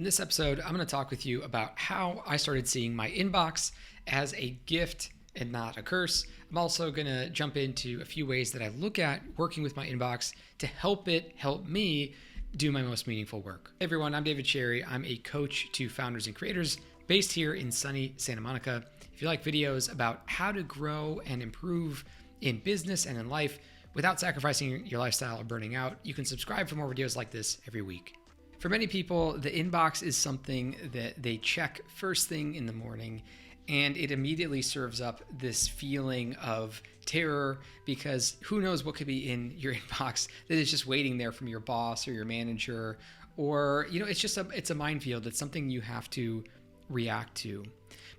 In this episode, I'm going to talk with you about how I started seeing my inbox as a gift and not a curse. I'm also going to jump into a few ways that I look at working with my inbox to help me do my most meaningful work. Hey everyone, I'm David Cherry. I'm a coach to founders and creators based here in sunny Santa Monica. If you like videos about how to grow and improve in business and in life without sacrificing your lifestyle or burning out, you can subscribe for more videos like this every week. For many people, the inbox is something that they check first thing in the morning, and it immediately serves up this feeling of terror because who knows what could be in your inbox that is just waiting there from your boss or your manager, or it's a minefield. It's something you have to react to.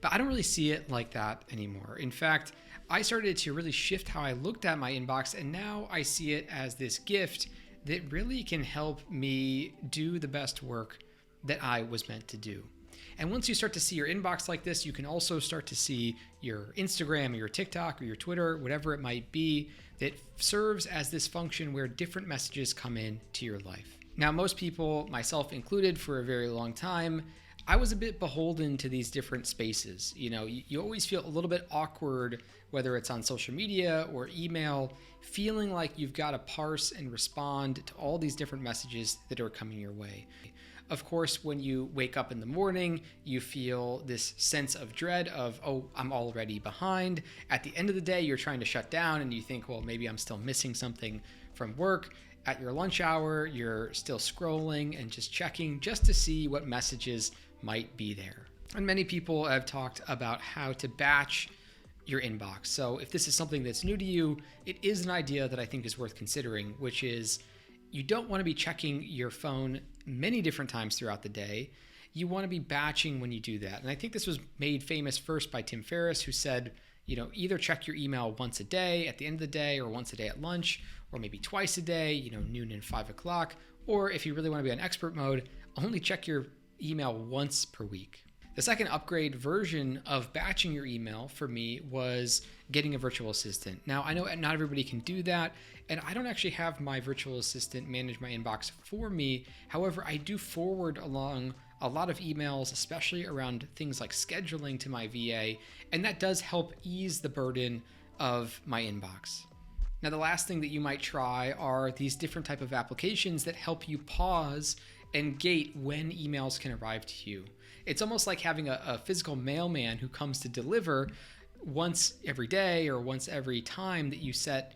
But I don't really see it like that anymore. In fact, I started to really shift how I looked at my inbox, and now I see it as this gift that really can help me do the best work that I was meant to do. And once you start to see your inbox like this, you can also start to see your Instagram or your TikTok or your Twitter, whatever it might be, that serves as this function where different messages come in to your life. Now, most people, myself included, for a very long time, I was a bit beholden to these different spaces. You always feel a little bit awkward, whether it's on social media or email, feeling like you've got to parse and respond to all these different messages that are coming your way. Of course, when you wake up in the morning, you feel this sense of dread of, oh, I'm already behind. At the end of the day, you're trying to shut down and you think, well, maybe I'm still missing something from work. At your lunch hour, you're still scrolling and just checking just to see what messages might be there. And many people have talked about how to batch your inbox. So if this is something that's new to you, it is an idea that I think is worth considering, which is you don't want to be checking your phone many different times throughout the day. You want to be batching when you do that. And I think this was made famous first by Tim Ferriss, who said, either check your email once a day at the end of the day, or once a day at lunch, or maybe twice a day, noon and 5 o'clock. Or if you really want to be on expert mode, only check your email once per week. The second upgrade version of batching your email for me was getting a virtual assistant. Now, I know not everybody can do that, and I don't actually have my virtual assistant manage my inbox for me. However, I do forward along a lot of emails, especially around things like scheduling, to my VA, and that does help ease the burden of my inbox. Now, the last thing that you might try are these different type of applications that help you pause and gate when emails can arrive to you. It's almost like having a physical mailman who comes to deliver once every day or once every time that you set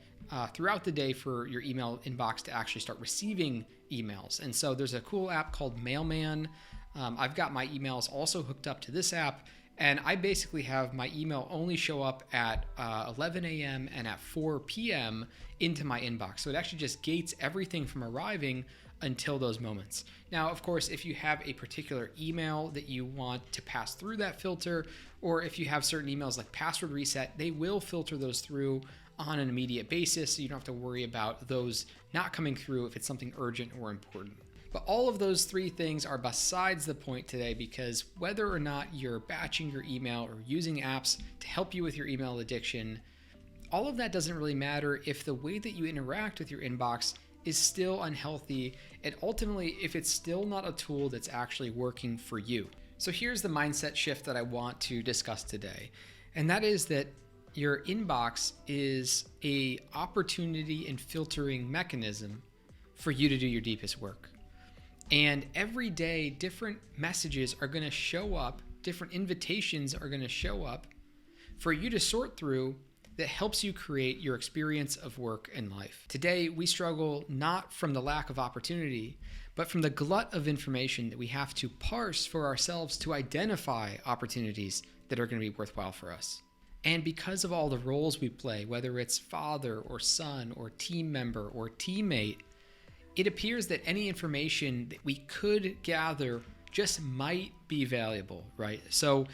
throughout the day for your email inbox to actually start receiving emails. And so there's a cool app called Mailman. I've got my emails also hooked up to this app, and I basically have my email only show up at 11 a.m. and at 4 p.m. into my inbox. So it actually just gates everything from arriving until those moments. Now, of course, if you have a particular email that you want to pass through that filter, or if you have certain emails like password reset, they will filter those through on an immediate basis, so you don't have to worry about those not coming through if it's something urgent or important. But all of those three things are besides the point today, because whether or not you're batching your email or using apps to help you with your email addiction, all of that doesn't really matter if the way that you interact with your inbox is still unhealthy, and ultimately if it's still not a tool that's actually working for you. So here's the mindset shift that I want to discuss today, and that is that your inbox is an opportunity and filtering mechanism for you to do your deepest work. And every day, different messages are going to show up, different invitations are going to show up for you to sort through that helps you create your experience of work and life. Today, we struggle not from the lack of opportunity, but from the glut of information that we have to parse for ourselves to identify opportunities that are going to be worthwhile for us. And because of all the roles we play, whether it's father or son or team member or teammate, it appears that any information that we could gather just might be valuable, right? So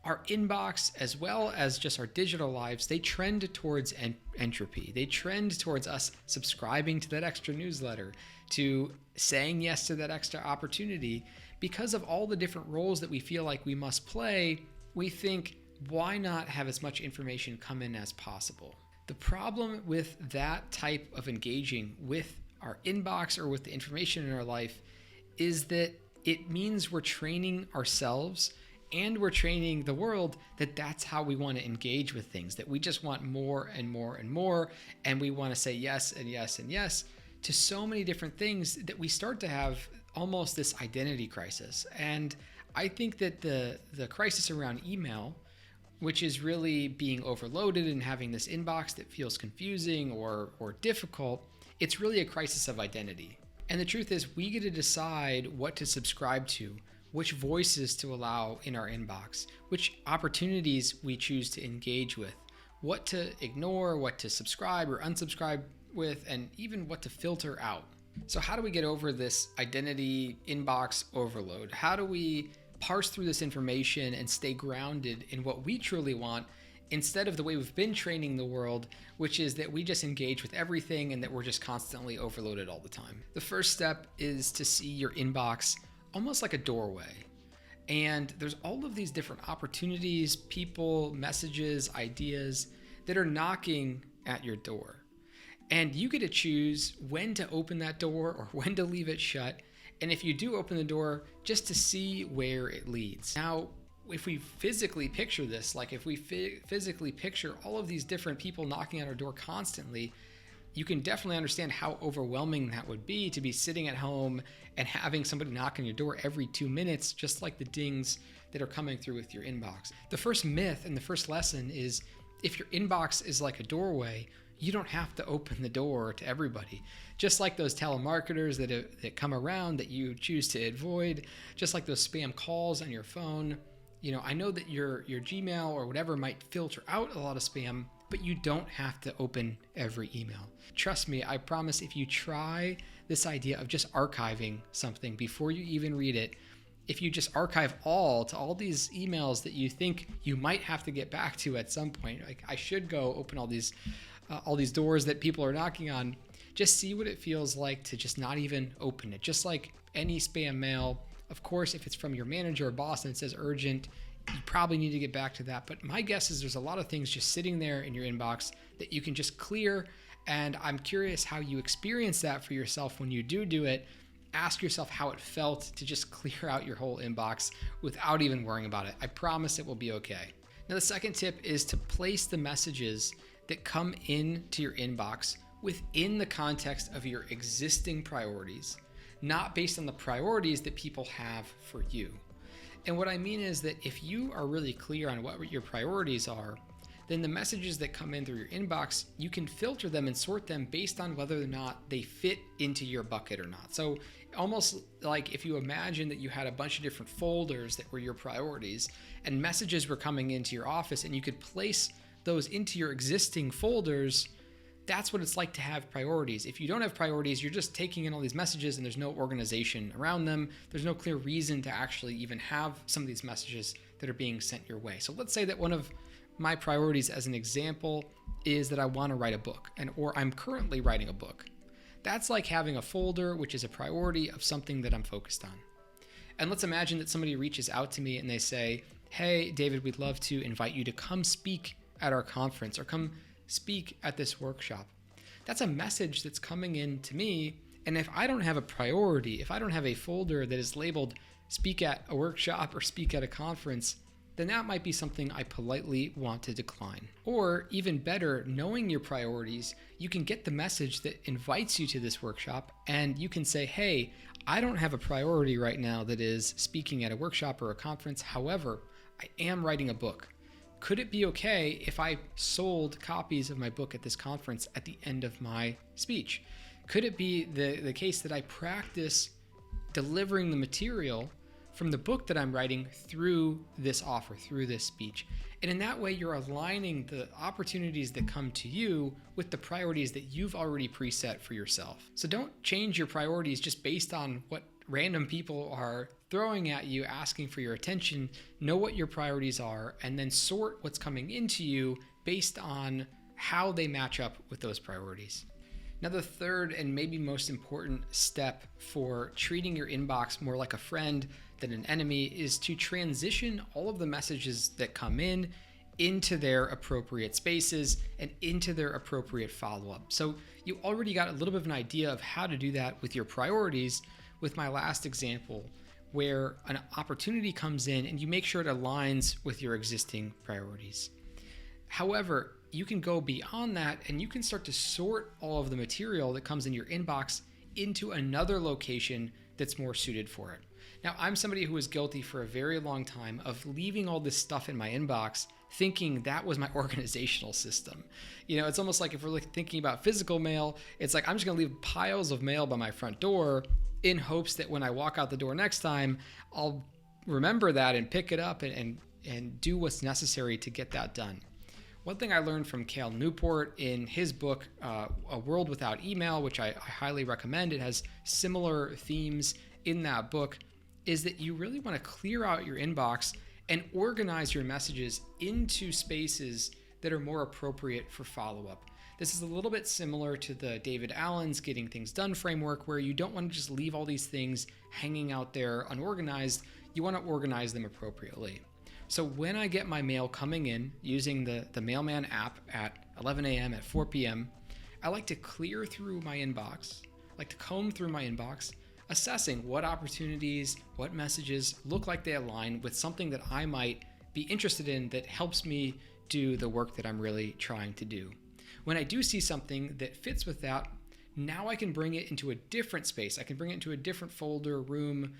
our inbox, as well as just our digital lives, they trend towards entropy. They trend towards us subscribing to that extra newsletter, to saying yes to that extra opportunity. Because of all the different roles that we feel like we must play, we think, why not have as much information come in as possible? The problem with that type of engaging with our inbox or with the information in our life is that it means we're training ourselves and we're training the world that that's how we want to engage with things, that we just want more and more and more, and we want to say yes and yes and yes to so many different things that we start to have almost this identity crisis. And I think that the crisis around email, which is really being overloaded and having this inbox that feels confusing or difficult, it's really a crisis of identity. And the truth is, we get to decide what to subscribe to, which voices to allow in our inbox, which opportunities we choose to engage with, what to ignore, what to subscribe or unsubscribe with, and even what to filter out. So how do we get over this identity inbox overload? How do we parse through this information and stay grounded in what we truly want, instead of the way we've been training the world, which is that we just engage with everything and that we're just constantly overloaded all the time? The first step is to see your inbox almost like a doorway. And there's all of these different opportunities, people, messages, ideas that are knocking at your door. And you get to choose when to open that door or when to leave it shut. And if you do open the door, just to see where it leads. Now, if we physically picture this, like if we physically picture all of these different people knocking at our door constantly, you can definitely understand how overwhelming that would be to be sitting at home and having somebody knock on your door every 2 minutes, just like the dings that are coming through with your inbox. The first myth and the first lesson is, if your inbox is like a doorway, you don't have to open the door to everybody. Just like those telemarketers that come around that you choose to avoid, just like those spam calls on your phone. You know, I know that your Gmail or whatever might filter out a lot of spam, but you don't have to open every email. Trust me, I promise, if you try this idea of just archiving something before you even read it, if you just archive all these emails that you think you might have to get back to at some point, like I should go open all these doors that people are knocking on, just see what it feels like to just not even open it. Just like any spam mail, of course, if it's from your manager or boss and it says urgent, you probably need to get back to that. But my guess is there's a lot of things just sitting there in your inbox that you can just clear. And I'm curious how you experience that for yourself when you do it. Ask yourself how it felt to just clear out your whole inbox without even worrying about it. I promise it will be okay. Now, the second tip is to place the messages that come into your inbox within the context of your existing priorities, not based on the priorities that people have for you. And what I mean is that if you are really clear on what your priorities are, then the messages that come in through your inbox, you can filter them and sort them based on whether or not they fit into your bucket or not. So almost like if you imagine that you had a bunch of different folders that were your priorities and messages were coming into your office and you could place those into your existing folders, that's what it's like to have priorities. If you don't have priorities, you're just taking in all these messages and there's no organization around them. There's no clear reason to actually even have some of these messages that are being sent your way. So let's say that one of my priorities, as an example, is that I want to write a book, or I'm currently writing a book. That's like having a folder, which is a priority of something that I'm focused on. And let's imagine that somebody reaches out to me and they say, "Hey, David, we'd love to invite you to come speak at our conference or come speak at this workshop." That's a message that's coming in to me. And if I don't have a priority, if I don't have a folder that is labeled speak at a workshop or speak at a conference, then that might be something I politely want to decline. Or even better, knowing your priorities, you can get the message that invites you to this workshop and you can say, "Hey, I don't have a priority right now that is speaking at a workshop or a conference. However, I am writing a book. Could it be okay if I sold copies of my book at this conference at the end of my speech? Could it be the case that I practice delivering the material from the book that I'm writing through this offer, through this speech?" And in that way, you're aligning the opportunities that come to you with the priorities that you've already preset for yourself. So don't change your priorities just based on what random people are throwing at you, asking for your attention. Know what your priorities are, and then sort what's coming into you based on how they match up with those priorities. Now, the third and maybe most important step for treating your inbox more like a friend than an enemy is to transition all of the messages that come in into their appropriate spaces and into their appropriate follow-up. So you already got a little bit of an idea of how to do that with your priorities with my last example, where an opportunity comes in and you make sure it aligns with your existing priorities. However, you can go beyond that and you can start to sort all of the material that comes in your inbox into another location that's more suited for it. Now, I'm somebody who was guilty for a very long time of leaving all this stuff in my inbox thinking that was my organizational system. It's almost like if we're thinking about physical mail, it's like I'm just going to leave piles of mail by my front door in hopes that when I walk out the door next time, I'll remember that and pick it up and do what's necessary to get that done. One thing I learned from Cal Newport in his book, A World Without Email, which I highly recommend, it has similar themes in that book, is that you really want to clear out your inbox and organize your messages into spaces that are more appropriate for follow-up. This is a little bit similar to the David Allen's Getting Things Done framework, where you don't want to just leave all these things hanging out there unorganized. You want to organize them appropriately. So when I get my mail coming in using the Mailman app at 11 a.m., at 4 p.m., I like to clear through my inbox, like to comb through my inbox, assessing what opportunities, what messages look like they align with something that I might be interested in that helps me do the work that I'm really trying to do. When I do see something that fits with that, now I can bring it into a different space. I can bring it into a different folder, room,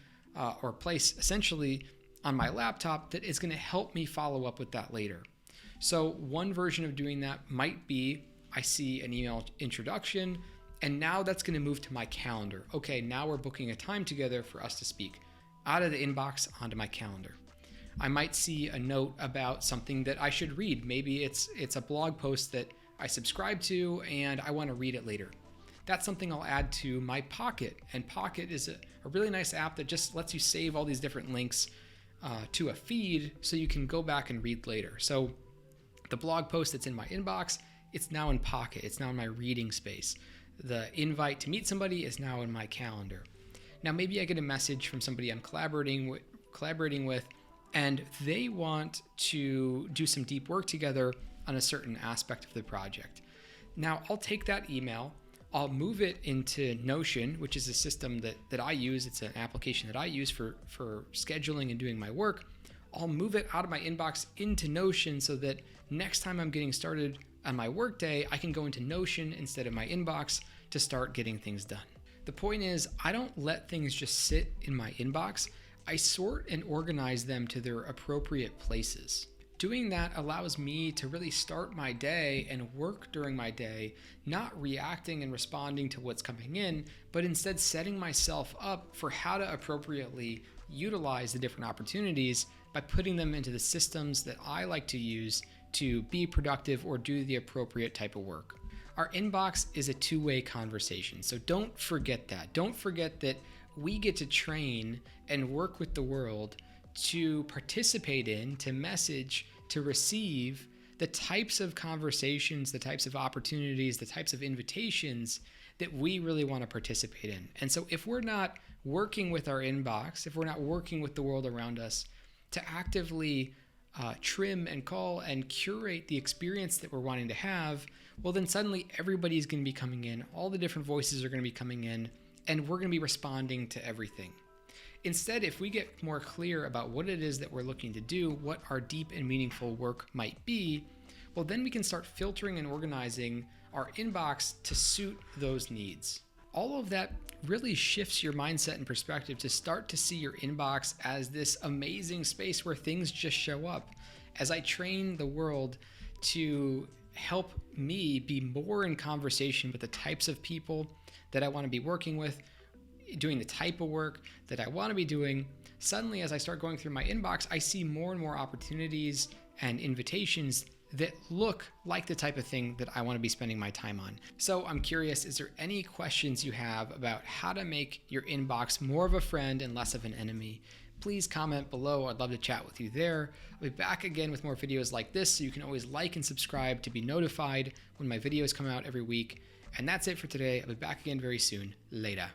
or place, essentially, on my laptop that is going to help me follow up with that later. So one version of doing that might be I see an email introduction, and now that's going to move to my calendar. Okay, now we're booking a time together for us to speak. Out of the inbox onto my calendar. I might see a note about something that I should read. Maybe it's a blog post that I subscribe to and I want to read it later. That's something I'll add to my Pocket. And Pocket is a really nice app that just lets you save all these different links to a feed so you can go back and read later. So the blog post that's in my inbox, it's now in Pocket. It's now in my reading space. The invite to meet somebody is now in my calendar. Now maybe I get a message from somebody I'm collaborating with, and they want to do some deep work together on a certain aspect of the project. Now I'll take that email, I'll move it into Notion, which is a system that I use. It's an application that I use for scheduling and doing my work. I'll move it out of my inbox into Notion so that next time I'm getting started on my workday, I can go into Notion instead of my inbox to start getting things done. The point is, I don't let things just sit in my inbox. I sort and organize them to their appropriate places. Doing that allows me to really start my day and work during my day, not reacting and responding to what's coming in, but instead setting myself up for how to appropriately utilize the different opportunities by putting them into the systems that I like to use to be productive or do the appropriate type of work. Our inbox is a two-way conversation, so don't forget that. Don't forget that we get to train and work with the world to participate in, to message, to receive the types of conversations, the types of opportunities, the types of invitations that we really want to participate in. And so if we're not working with our inbox, if we're not working with the world around us to actively trim and call and curate the experience that we're wanting to have, well, then suddenly everybody's going to be coming in, all the different voices are going to be coming in, and we're going to be responding to everything. Instead, if we get more clear about what it is that we're looking to do, what our deep and meaningful work might be, well, then we can start filtering and organizing our inbox to suit those needs. All of that really shifts your mindset and perspective to start to see your inbox as this amazing space where things just show up. As I train the world to help me be more in conversation with the types of people that I want to be working with, doing the type of work that I want to be doing, suddenly as I start going through my inbox, I see more and more opportunities and invitations that look like the type of thing that I want to be spending my time on. So I'm curious, is there any questions you have about how to make your inbox more of a friend and less of an enemy? Please comment below. I'd love to chat with you there. I'll be back again with more videos like this, so you can always like and subscribe to be notified when my videos come out every week. And that's it for today. I'll be back again very soon. Later.